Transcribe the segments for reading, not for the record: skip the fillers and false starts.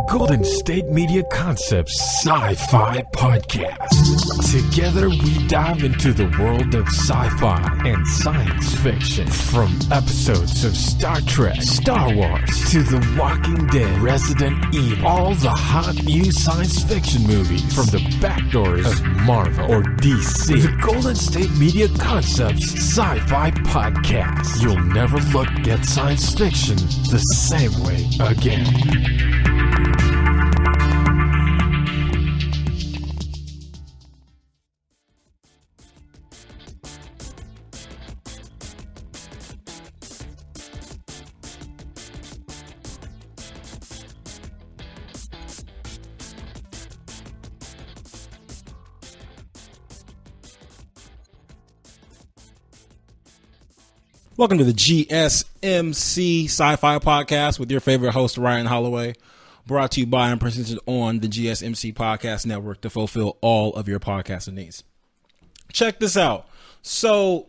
Golden State Media Concepts SciFi Podcast. Together we dive into the world of sci-fi and science fiction. From episodes of Star Trek, Star Wars, to The Walking Dead, Resident Evil, all the hot new science fiction movies from the backdoors of Marvel or DC. The Golden State Media Concepts SciFi Podcast. You'll never look at science fiction the same way again. Welcome to the GSMC SciFi Podcast with your favorite host, Ryan Holloway. Brought to you by and presented on the GSMC Podcast Network to fulfill all of your podcasting needs. Check this out. So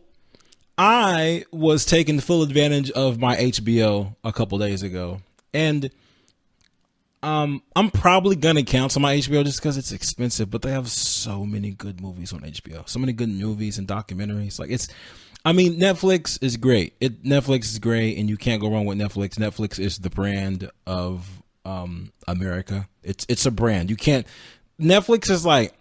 I was taking full advantage of my HBO a couple days ago. And I'm probably going to cancel my HBO just because it's expensive. But they have so many good movies on HBO. So many good movies and documentaries. Netflix is great. Netflix is great, and you can't go wrong with Netflix. Netflix is the brand of America. It's a brand. Netflix is like,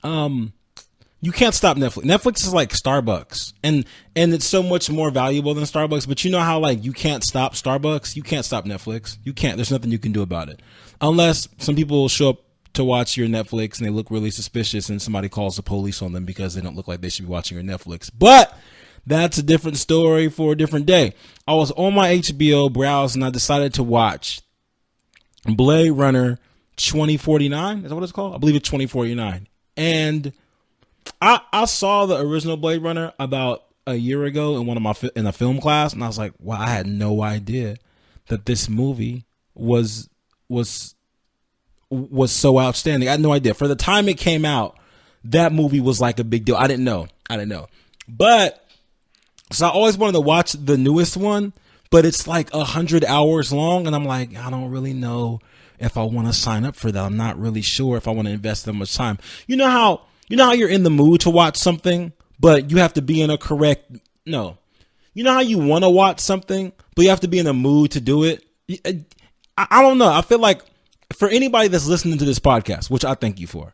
you can't stop Netflix. Netflix is like Starbucks, and it's so much more valuable than Starbucks. But you know how you can't stop Starbucks, you can't stop Netflix. You can't. There's nothing you can do about it, unless some people show up to watch your Netflix and they look really suspicious and somebody calls the police on them because they don't look like they should be watching your Netflix. But that's a different story for a different day. I was on my HBO browse and I decided to watch Blade Runner 2049. Is that what it's called? I believe it's 2049. And I saw the original Blade Runner about a year ago in a film class, and I was like, wow, I had no idea that this movie was so outstanding. I had no idea. For the time it came out, that movie was like a big deal. I didn't know. But so I always wanted to watch the newest one, but it's like 100 hours long. And I'm like, I don't really know if I want to sign up for that. I'm not really sure if I want to invest that much time. You know how you're in the mood to watch something, but you have to be in a no. You know how you want to watch something, but you have to be in a mood to do it. I don't know. I feel like, for anybody that's listening to this podcast, which I thank you for,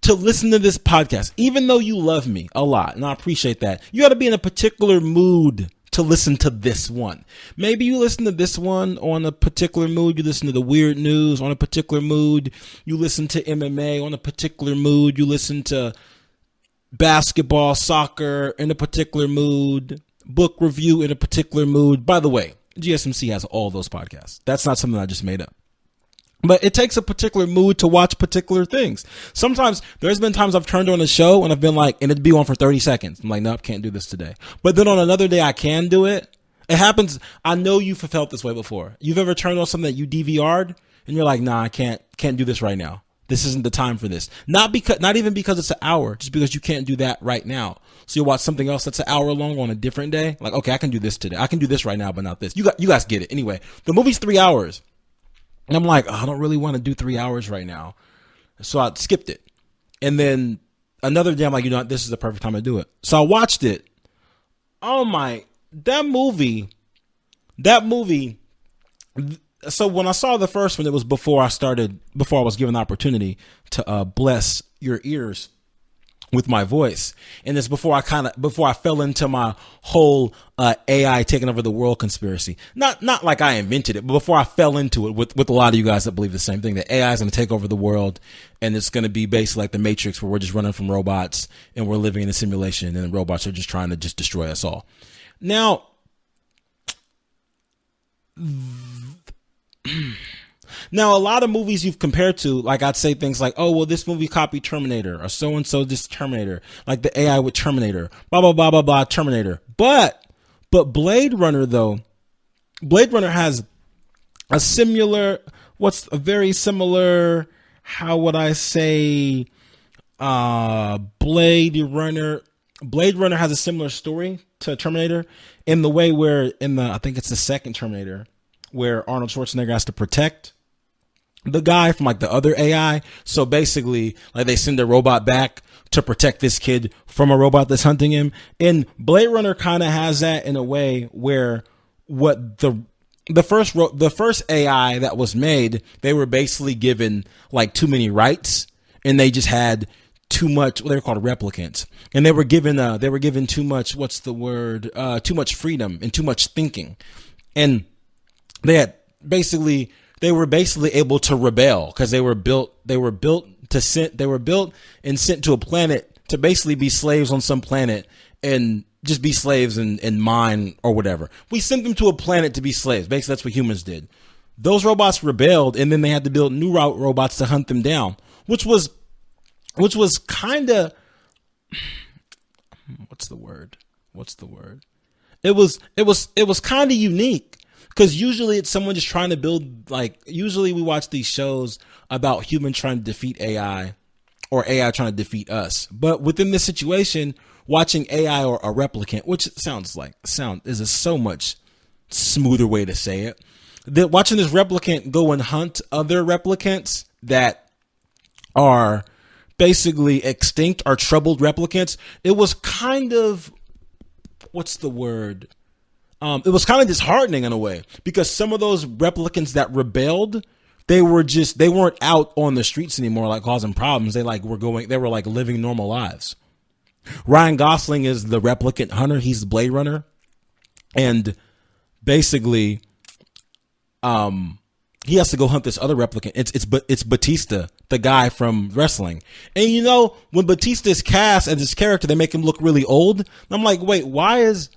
to listen to this podcast, even though you love me a lot, and I appreciate that, you got to be in a particular mood to listen to this one. Maybe you listen to this one on a particular mood. You listen to the weird news on a particular mood. You listen to MMA on a particular mood. You listen to basketball, soccer in a particular mood, book review in a particular mood. By the way, GSMC has all those podcasts. That's not something I just made up. But it takes a particular mood to watch particular things. Sometimes there's been times I've turned on a show and I've been like, and it'd be on for 30 seconds. I'm like, nope, can't do this today. But then on another day I can do it. It happens. I know you've felt this way before. You've ever turned on something that you DVR'd and you're like, nah, I can't do this right now. This isn't the time for this. Not even because it's an hour, just because you can't do that right now. So you watch something else that's an hour long on a different day. Like, okay, I can do this today. I can do this right now, but not this. You guys get it. Anyway, the movie's 3 hours. And I'm like, I don't really want to do 3 hours right now. So I skipped it. And then another day, I'm like, this is the perfect time to do it. So I watched it. Oh my, that movie. So when I saw the first one, it was before I was given the opportunity to bless your ears with my voice. And it's before I fell into my whole AI taking over the world conspiracy. Not like I invented it, but before I fell into it with a lot of you guys that believe the same thing, that AI is going to take over the world and it's going to be basically like the Matrix, where we're just running from robots and we're living in a simulation and the robots are just trying to just destroy us all. Now, a lot of movies you've compared to, like I'd say things like, oh, well, this movie copied Terminator, or so-and-so this Terminator, like the AI with Terminator, blah, blah, blah, blah, blah, Terminator. But Blade Runner has very similar, how would I say, Blade Runner has a similar story to Terminator in the way where I think it's the second Terminator, where Arnold Schwarzenegger has to protect the guy from like the other AI. So basically, like they send a robot back to protect this kid from a robot that's hunting him. And Blade Runner kind of has that in a way where what the first AI that was made, they were basically given like too many rights, and they just had too much. Well, they were called replicants, and they were given too much. What's the word? Too much freedom and too much thinking, and they were basically able to rebel because they were built and sent to a planet to basically be slaves on some planet and just be slaves and mine or whatever. We sent them to a planet to be slaves. Basically, that's what humans did. Those robots rebelled, and then they had to build new robots to hunt them down, which was kind of, what's the word? It was kind of unique. Because usually it's someone just trying to build, like, usually we watch these shows about humans trying to defeat AI or AI trying to defeat us. But within this situation, watching AI or a replicant, which is a so much smoother way to say it, that watching this replicant go and hunt other replicants that are basically extinct or troubled replicants, it was kind of, what's the word? It was kind of disheartening in a way, because some of those replicants that rebelled, they weren't out on the streets anymore, like causing problems. They were like living normal lives. Ryan Gosling is the replicant hunter. He's the Blade Runner. And basically, he has to go hunt this other replicant. It's Batista, the guy from wrestling. And you know, when Batista is cast as this character, they make him look really old. And I'm like, wait, why does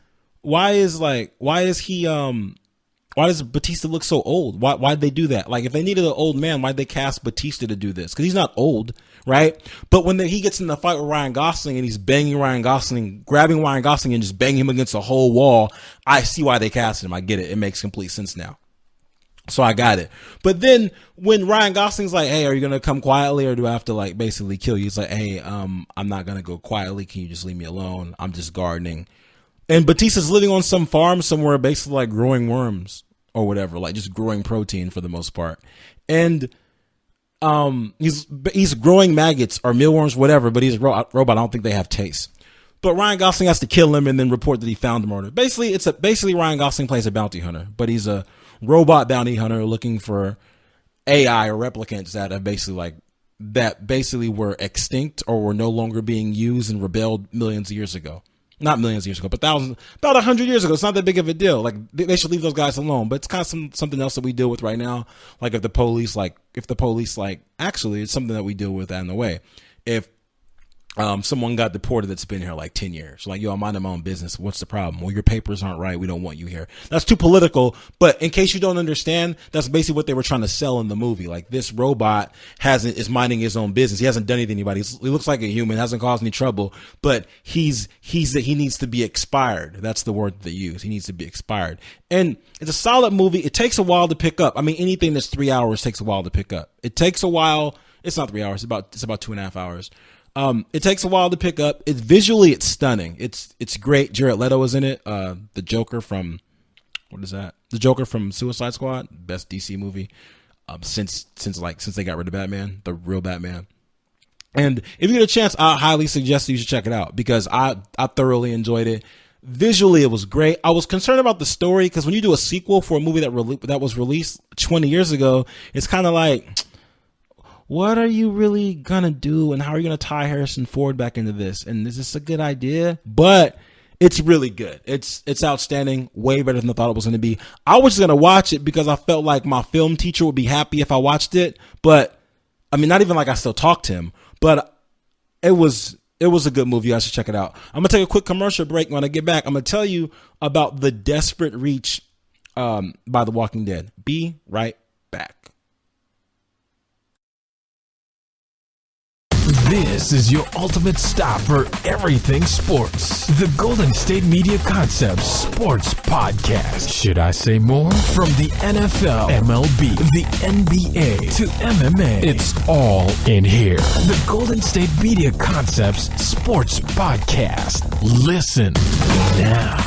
Batista look so old? Why'd they do that? Like, if they needed an old man, why'd they cast Batista to do this? Because he's not old, right? But when he gets in the fight with Ryan Gosling and he's banging Ryan Gosling, grabbing Ryan Gosling and just banging him against a whole wall, I see why they cast him. I get it. It makes complete sense now. So I got it. But then when Ryan Gosling's like, hey, are you going to come quietly, or do I have to like basically kill you? He's like, hey, I'm not going to go quietly. Can you just leave me alone? I'm just gardening. And Batista's living on some farm somewhere, basically like growing worms or whatever, like just growing protein for the most part. And he's growing maggots or mealworms, whatever, but he's a robot. I don't think they have taste. But Ryan Gosling has to kill him and then report that he found the murder. Basically Ryan Gosling plays a bounty hunter, but he's a robot bounty hunter looking for AI or replicants that basically were extinct or were no longer being used and rebelled millions of years ago. Not millions of years ago, but about 100 years ago. It's not that big of a deal. Like, they should leave those guys alone. But it's kind of something else that we deal with right now. Like, if the police, actually, it's something that we deal with out in the way. If someone got deported that's been here like 10 years. Like, yo, I'm minding my own business. What's the problem? Well, your papers aren't right. We don't want you here. That's too political. But in case you don't understand, that's basically what they were trying to sell in the movie. Like, this robot is minding his own business. He hasn't done anything to anybody. He looks like a human, hasn't caused any trouble, but he needs to be expired. That's the word that they use. He needs to be expired. And it's a solid movie. It takes a while to pick up. I mean, anything that's 3 hours takes a while to pick up. It takes a while. It's not 3 hours. It's about 2.5 hours. It takes a while to pick up. It's stunning. It's great. Jared Leto is in it. The Joker from, what is that? The Joker from Suicide Squad, best DC movie. Since they got rid of Batman, the real Batman. And if you get a chance, I highly suggest you should check it out, because I thoroughly enjoyed it. Visually, it was great. I was concerned about the story, because when you do a sequel for a movie that was released 20 years ago, it's kind of like, what are you really gonna do, and how are you gonna tie Harrison Ford back into this? And is this a good idea? But it's really good. It's outstanding. Way better than I thought it was gonna be. I was just gonna watch it because I felt like my film teacher would be happy if I watched it. But I mean, not even like I still talked to him. But it was a good movie. You guys should check it out. I'm gonna take a quick commercial break. When I get back, I'm gonna tell you about The Desperate Reach by The Walking Dead. Be right back. This is your ultimate stop for everything sports. The Golden State Media Concepts Sports Podcast. Should I say more? From the NFL, MLB, the NBA to MMA, it's all in here. The Golden State Media Concepts Sports Podcast. Listen now.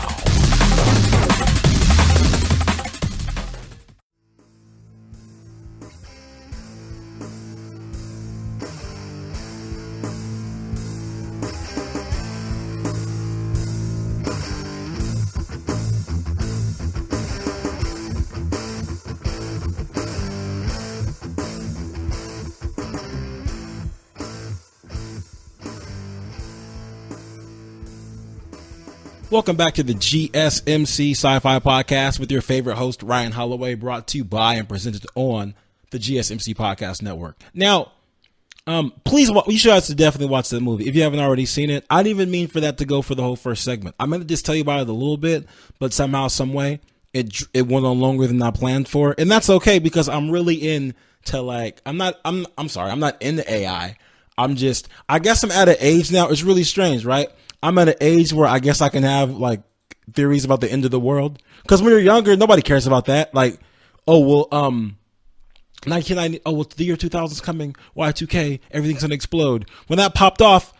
Welcome back to the GSMC SciFi Podcast with your favorite host, Ryan Holloway, brought to you by and presented on the GSMC Podcast Network. Now, please, you should have to definitely watch that movie if you haven't already seen it. I didn't even mean for that to go for the whole first segment. I meant to just tell you about it a little bit, but somehow, some way, it went on longer than I planned for, and that's okay because I'm really into I'm not into AI. I guess I'm at an age now. It's really strange, right? I'm at an age where I guess I can have like theories about the end of the world. Because when you're younger, nobody cares about that. Like, 1990, the year 2000 is coming, Y2K, everything's gonna explode. When that popped off,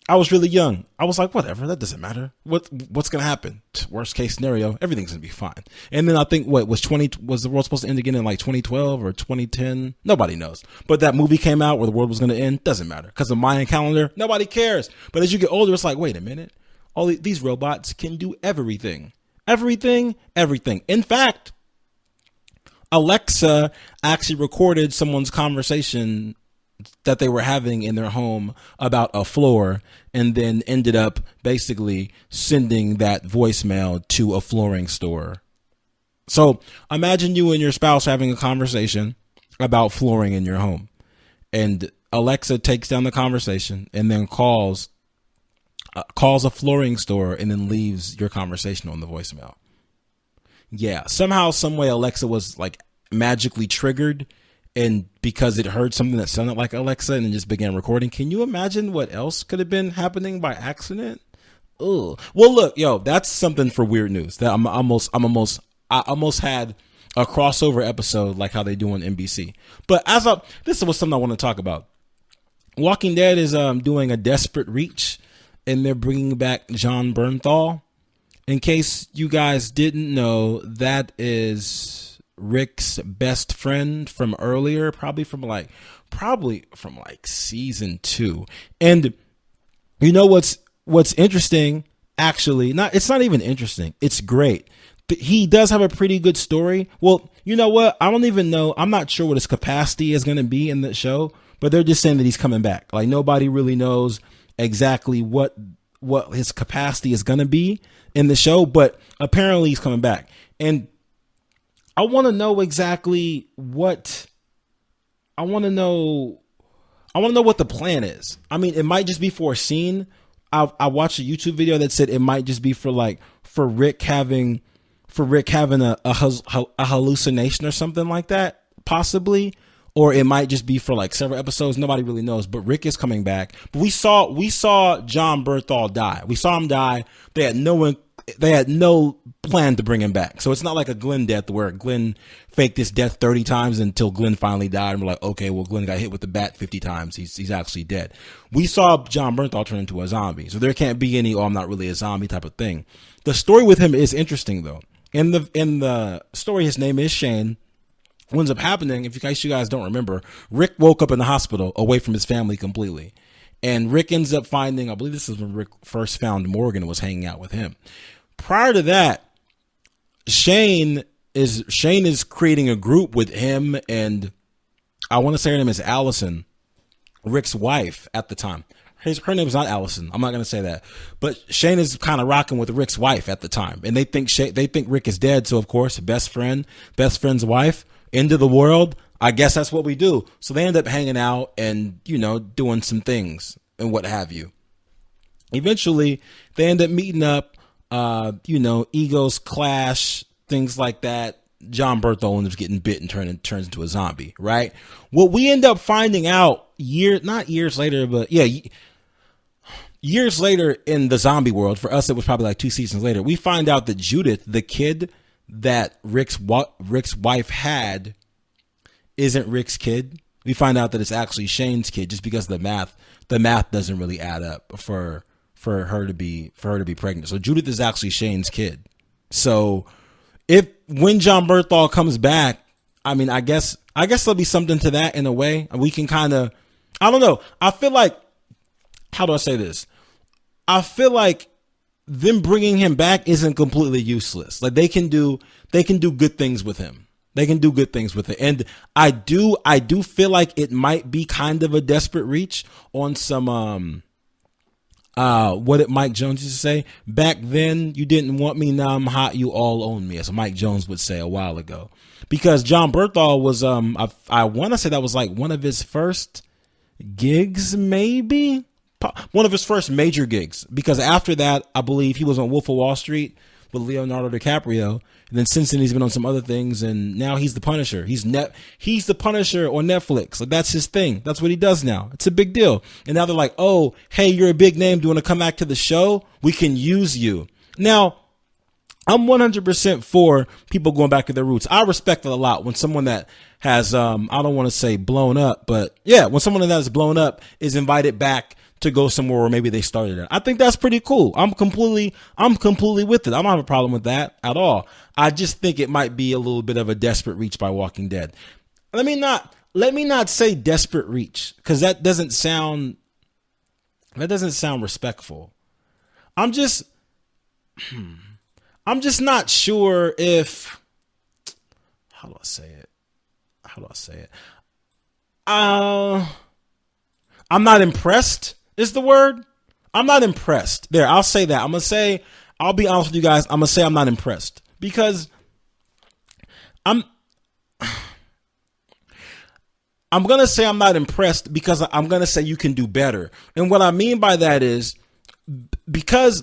I was really young. I was like, whatever, that doesn't matter. What's gonna happen? Worst case scenario, everything's gonna be fine. And then I think was the world supposed to end again in like 2012 or 2010? Nobody knows. But that movie came out where the world was gonna end. Doesn't matter because the Mayan calendar, nobody cares. But as you get older, it's like, wait a minute, all these robots can do everything. In fact, Alexa actually recorded someone's conversation that they were having in their home about a floor and then ended up basically sending that voicemail to a flooring store. So imagine you and your spouse having a conversation about flooring in your home, and Alexa takes down the conversation and then calls a flooring store and then leaves your conversation on the voicemail. Yeah, somehow, some way, Alexa was like magically triggered, and because it heard something that sounded like Alexa and then just began recording. Can you imagine what else could have been happening by accident? Ugh. Well, look, that's something for weird news. That I almost had a crossover episode like how they do on NBC. But this was something I want to talk about. Walking Dead is doing a desperate reach, and they're bringing back John Bernthal. In case you guys didn't know, that is Rick's best friend from earlier, probably from like season 2. And you know what's interesting? Actually, it's not even interesting. It's great. He does have a pretty good story. Well, you know what? I don't even know. I'm not sure what his capacity is going to be in the show, but they're just saying that he's coming back. Like, nobody really knows exactly what his capacity is going to be in the show, but apparently he's coming back. And I want to know exactly what what the plan is. I mean, it might just be for a scene. I watched a YouTube video that said it might just be for Rick having a hallucination or something like that, possibly. Or it might just be for like several episodes. Nobody really knows. But Rick is coming back. But we saw John Bernthal die. We saw him die. They had no plan to bring him back. So it's not like a Glenn death where Glenn faked his death 30 times until Glenn finally died. And we're like, okay, well, Glenn got hit with the bat 50 times. He's actually dead. We saw John Bernthal turn into a zombie. So there can't be any, I'm not really a zombie type of thing. The story with him is interesting though. In the story, his name is Shane. What ends up happening, if you guys don't remember, Rick woke up in the hospital away from his family completely. And Rick ends up finding, I believe this is when Rick first found Morgan and was hanging out with him. Prior to that, Shane is creating a group with him and I want to say her name is Allison, Rick's wife at the time. Her name is not Allison. I'm not going to say that. But Shane is kind of rocking with Rick's wife at the time. And they think Rick is dead. So, of course, best friend's wife, end of the world. I guess that's what we do. So they end up hanging out and, doing some things and what have you. Eventually, they end up meeting up, egos clash, things like that. John Bernthal ends up getting bit and turns into a zombie, right? What we end up finding out years later in the zombie world, for us it was probably like 2 seasons later, we find out that Judith, the kid that Rick's wife had, isn't Rick's kid. We find out that it's actually Shane's kid just because the math doesn't really add up for her to be pregnant. So Judith is actually Shane's kid. So when John Bernthal comes back, I mean, I guess there'll be something to that in a way. We can kind of, I don't know. I feel like, how do I say this? I feel like them bringing him back isn't completely useless. Like they can do good things with him. They can do good things with it. And I do feel like it might be kind of a desperate reach on some, What did Mike Jones used to say? Back then, you didn't want me. Now I'm hot. You all own me, as Mike Jones would say a while ago. Because John Bernthal was, I want to say that was like one of his first gigs, maybe one of his first major gigs. Because after that, I believe he was on Wolf of Wall Street with Leonardo DiCaprio. And then since then, he's been on some other things, and now he's the Punisher. He's the Punisher on Netflix. Like, that's his thing. That's what he does now. It's a big deal. And now they're like, oh, hey, you're a big name. Do you want to come back to the show? We can use you. Now, I'm 100% for people going back to their roots. I respect it a lot when someone that has, I don't want to say blown up, but yeah, when someone that has blown up is invited back to go somewhere where maybe they started at. I think that's pretty cool. I'm completely with it. I don't have a problem with that at all. I just think it might be a little bit of a desperate reach by Walking Dead. Let me not say desperate reach, because that doesn't sound respectful. I'm just not sure if, how do I say it? I'm not impressed is the word. I'm not impressed. There, I'll say that. I'll be honest with you guys. I'm going to say I'm not impressed, because I'm going to say I'm not impressed because I'm going to say you can do better. And what I mean by that is because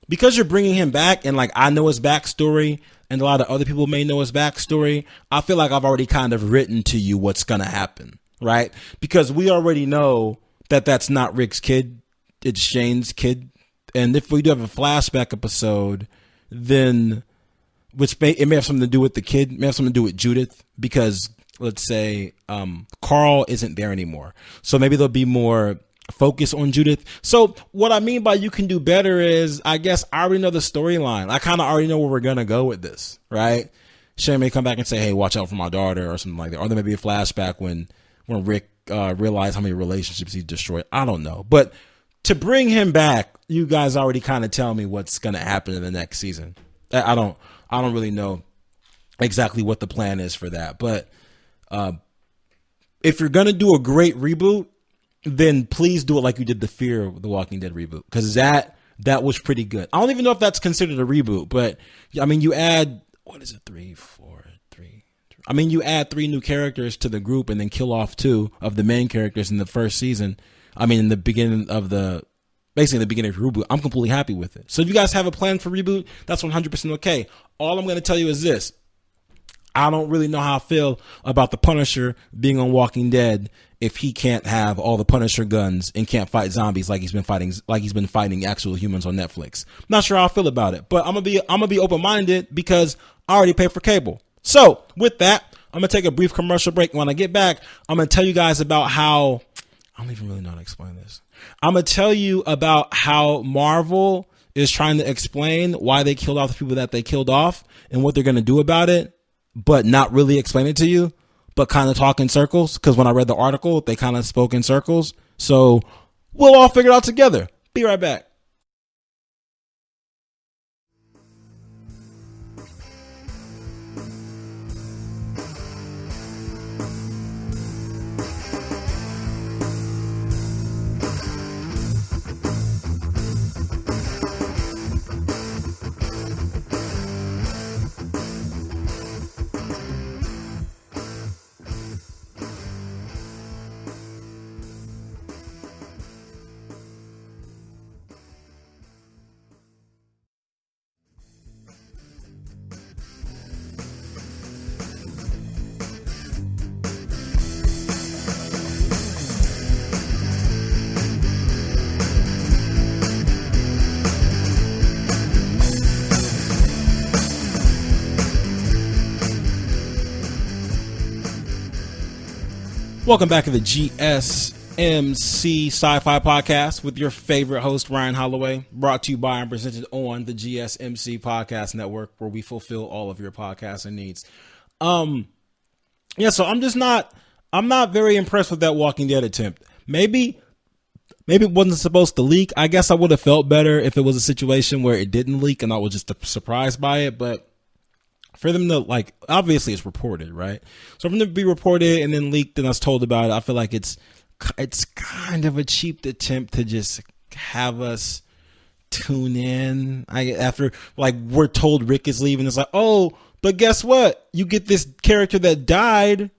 you're bringing him back, and like I know his backstory and a lot of other people may know his backstory, I feel like I've already kind of written to you what's going to happen, right? Because we already know that that's not Rick's kid, it's Shane's kid. And if we do have a flashback episode, then it may have something to do with the kid, it may have something to do with Judith, because let's say Carl isn't there anymore. So maybe there'll be more focus on Judith. So what I mean by you can do better is, I guess I already know the storyline. I kind of already know where we're going to go with this, right? Shane may come back and say, hey, watch out for my daughter or something like that. Or there may be a flashback when Rick realized how many relationships he destroyed. I don't know. But to bring him back, you guys already kind of tell me what's going to happen in the next season. I don't really know exactly what the plan is for that. But if you're going to do a great reboot, then please do it like you did the Fear of the Walking Dead reboot, because that was pretty good. I don't even know if that's considered a reboot, but I mean, you add, what is it, 3, 4, 3. I mean, you add 3 new characters to the group and then kill off 2 of the main characters in the first season. I mean, in the beginning of basically the beginning of the reboot, I'm completely happy with it. So if you guys have a plan for reboot, that's 100% okay. All I'm going to tell you is this. I don't really know how I feel about the Punisher being on Walking Dead if he can't have all the Punisher guns and can't fight zombies like he's been fighting actual humans on Netflix. Not sure how I feel about it, but I'm gonna be open-minded because I already pay for cable. So with that, I'm gonna take a brief commercial break. When I get back, I'm gonna tell you guys about how, I don't even really know how to explain this. I'm gonna tell you about how Marvel is trying to explain why they killed off the people that they killed off and what they're gonna do about it, but not really explain it to you, but kind of talk in circles. Because when I read the article, they kind of spoke in circles. So we'll all figure it out together. Be right back. Welcome back to the GSMC SciFi Podcast with your favorite host, Ryan Holloway, brought to you by and presented on the GSMC Podcast Network, where we fulfill all of your podcasting needs. So I'm not very impressed with that Walking Dead attempt. Maybe it wasn't supposed to leak. I guess I would have felt better if it was a situation where it didn't leak and I was just surprised by it, but for them to, like, obviously it's reported, right? So for them to be reported and then leaked and us told about it, I feel like it's kind of a cheap attempt to just have us tune in. After like we're told Rick is leaving, it's like, oh, but guess what? You get this character that died.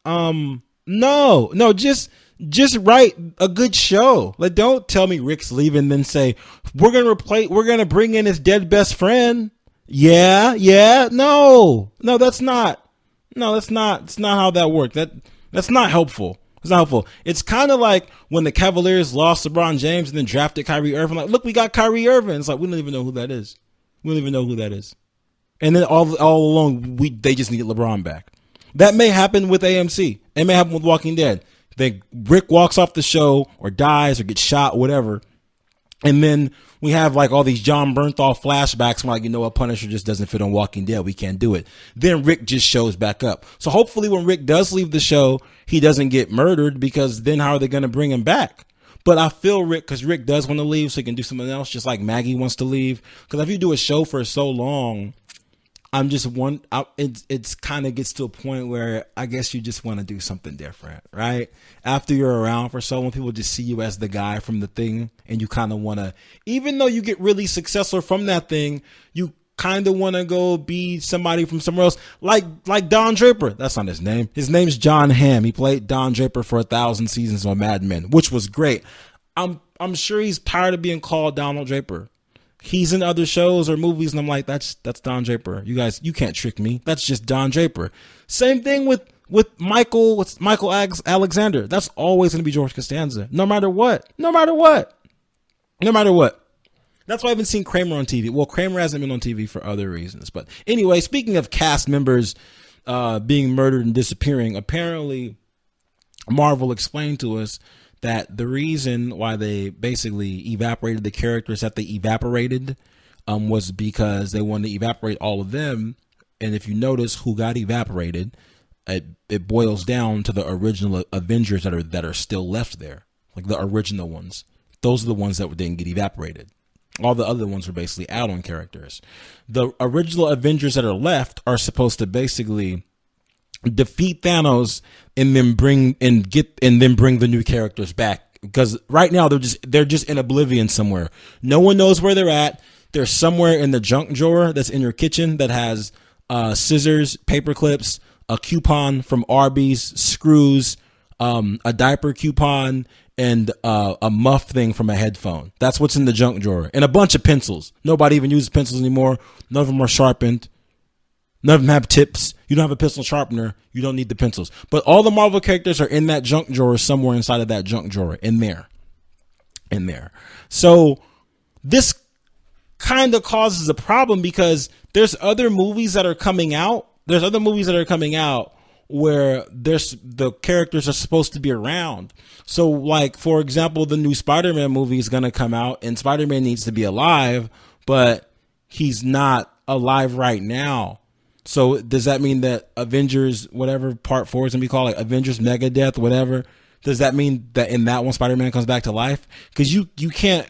No, just write a good show. Like, don't tell me Rick's leaving, then say we're gonna bring in his dead best friend. Yeah, no, that's not how that worked. That's not helpful. It's not helpful. It's kind of like when the Cavaliers lost LeBron James and then drafted Kyrie Irving. Like, look, we got Kyrie Irving. It's like, we don't even know who that is. And then all along, they just need LeBron back. That may happen with AMC. It may happen with Walking Dead. Rick walks off the show or dies or gets shot, whatever. And then we have like all these John Bernthal flashbacks. I'm like, you know what? Punisher just doesn't fit on Walking Dead. We can't do it. Then Rick just shows back up. So hopefully when Rick does leave the show, he doesn't get murdered, because then how are they going to bring him back? But I feel because Rick does want to leave so he can do something else, just like Maggie wants to leave. Because if you do a show for so long, it's kind of gets to a point where I guess you just want to do something different, right? After you're around for so long, people just see you as the guy from the thing, and you kind of want to, even though you get really successful from that thing, you kind of want to go be somebody from somewhere else, like Don Draper. That's not his name. His name's John Hamm. He played Don Draper for 1,000 seasons on Mad Men, which was great. I'm sure he's tired of being called Donald Draper. He's in other shows or movies, and I'm like, that's Don Draper. You guys, you can't trick me. That's just Don Draper. Same thing with Michael Alexander. That's always going to be George Costanza, no matter what. That's why I haven't seen Kramer on TV. Well, Kramer hasn't been on TV for other reasons. But anyway, speaking of cast members being murdered and disappearing, apparently Marvel explained to us that the reason why they basically evaporated the characters that they evaporated was because they wanted to evaporate all of them. And if you notice who got evaporated, it boils down to the original Avengers that are still left there, like the original ones. Those are the ones that didn't get evaporated. All the other ones were basically add-on characters. The original Avengers that are left are supposed to basically defeat Thanos and then bring the new characters back, because right now they're just in oblivion somewhere. No one knows where they're at. They're somewhere in the junk drawer that's in your kitchen that has scissors, paper clips, a coupon from Arby's, screws, a diaper coupon, and a muff thing from a headphone. That's what's in the junk drawer, and a bunch of pencils. Nobody even uses pencils anymore. None of them are sharpened. None of them have tips. You don't have a pencil sharpener. You don't need the pencils. But all the Marvel characters are in that junk drawer, somewhere inside of that junk drawer, in there. So this kind of causes a problem, because there's other movies that are coming out. Where the characters are supposed to be around. So, like, for example, the new Spider-Man movie is going to come out, and Spider-Man needs to be alive, but he's not alive right now. So does that mean that Avengers, whatever part 4 is going to be called, like Avengers Megadeth, whatever, does that mean that in that one Spider-Man comes back to life? Because you can't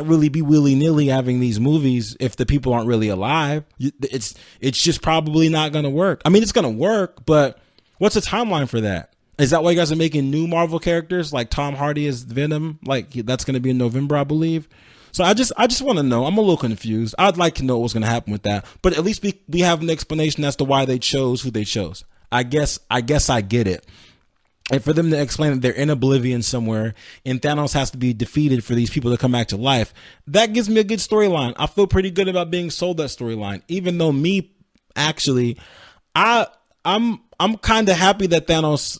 really be willy-nilly having these movies if the people aren't really alive. It's just probably not going to work. I mean, it's going to work, but what's the timeline for that? Is that why you guys are making new Marvel characters like Tom Hardy as Venom? Like, that's going to be in November, I believe. So I just want to know. I'm a little confused. I'd like to know what's going to happen with that, but at least we have an explanation as to why they chose who they chose. I guess I get it. And for them to explain that they're in oblivion somewhere and Thanos has to be defeated for these people to come back to life, that gives me a good storyline. I feel pretty good about being sold that storyline, even though I'm kind of happy that Thanos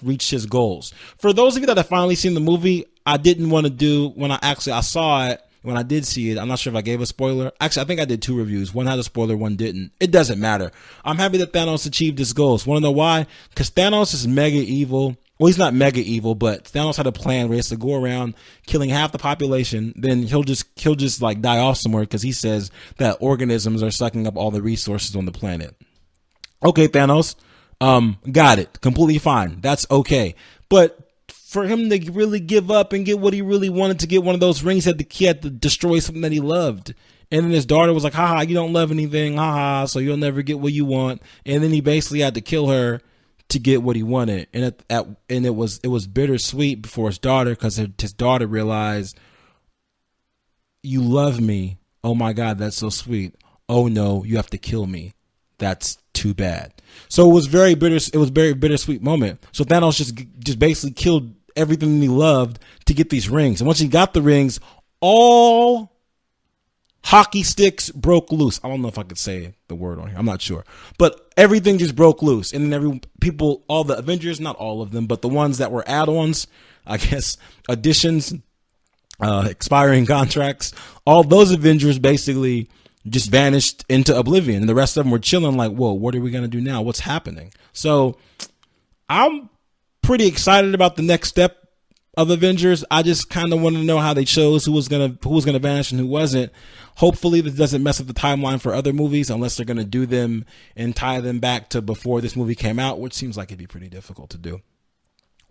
reached his goals. For those of you that have finally seen the movie, I didn't want to do when I saw it. When I did see it, I'm not sure if I gave a spoiler. Actually, I think I did 2 reviews. One had a spoiler, one didn't. It doesn't matter. I'm happy that Thanos achieved his goals. Want to know why? Because Thanos is mega evil. Well, he's not mega evil, but Thanos had a plan where he has to go around killing half the population. Then he'll just like die off somewhere, because he says that organisms are sucking up all the resources on the planet. Okay, Thanos. Got it. Completely fine. That's okay. But for him to really give up and get what he really wanted, to get one of those rings, he had to destroy something that he loved. And then his daughter was like, haha, you don't love anything, haha, so you'll never get what you want. And then he basically had to kill her to get what he wanted, and it was bittersweet for his daughter, because his daughter realized, you love me. Oh my God, that's so sweet. Oh no, you have to kill me. That's too bad. So it was very bittersweet moment. So Thanos just basically killed everything he loved to get these rings. And once he got the rings, all hockey sticks broke loose. I don't know if I could say the word on here. I'm not sure. But everything just broke loose. And then all the Avengers, not all of them, but the ones that were add-ons, I guess, additions, expiring contracts, all those Avengers basically just vanished into oblivion. And the rest of them were chilling like, whoa, what are we going to do now? What's happening? So I'm pretty excited about the next step of Avengers. I just kind of want to know how they chose who was gonna vanish and who wasn't. Hopefully this doesn't mess up the timeline for other movies, unless they're gonna do them and tie them back to before this movie came out, which seems like it'd be pretty difficult to do.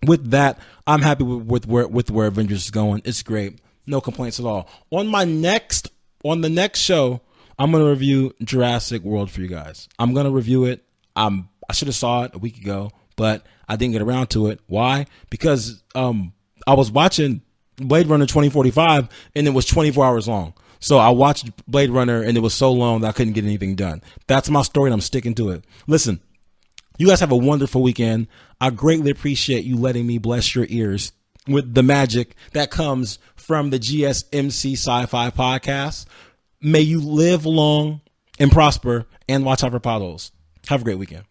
With that, I'm happy with where Avengers is going. It's great, no complaints at all. On the next show, I'm gonna review Jurassic World for you guys. I'm gonna review it. I should have saw it a week ago, but I didn't get around to it. Why? Because I was watching Blade Runner 2045 and it was 24 hours long. So I watched Blade Runner and it was so long that I couldn't get anything done. That's my story and I'm sticking to it. Listen, you guys have a wonderful weekend. I greatly appreciate you letting me bless your ears with the magic that comes from the GSMC SciFi Podcast. May you live long and prosper and watch out for potholes. Have a great weekend.